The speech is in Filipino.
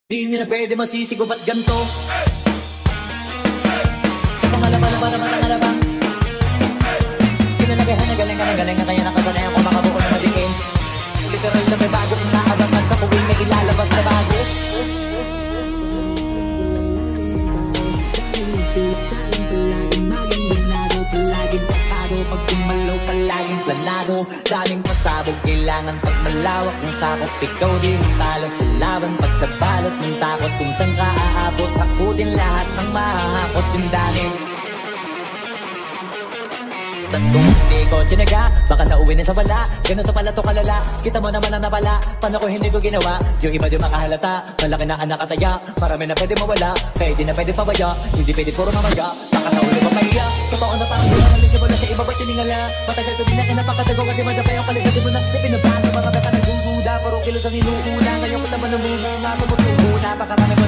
Di nyo na pwede masisigo ba't ganto? Pangalabang kinalagahan na galing na kaya nakasanayan ko makabuo na madikin. Literal na may bago kung naabangan sa kuwing may ilalabas na bago. Palaging papado, pag kumalaw palaging planado. Daming pasabog, kailangan pag malawak ng sakop. Ikaw din ang talo sa laban, pagkabalot ng takot. Kung saan ka aabot, takutin lahat ng mahahakot yung dami. Tatlong hindi ko tinaga, baka nauwi na sa wala. Ganito pala to kalala, kita mo naman ang nabala. Paano ko hindi ko ginawa, yung iba di makahalata. Malaki na anak ataya, marami na pwede mawala. Pwede na pwede pabaya, hindi pwede puro mamaya. Baka sa uli mo kaya, totoo na parang wala. Nalit siya wala sa iba ba't tiningala. Matagal ko din na kinapakatago, kasi madapa yung kaligatin mo na. Di pinabago, mga bata nagdududa, puro kilos ang inuuna. Ngayon ko naman namumuna, tumutuluna, pakarami mo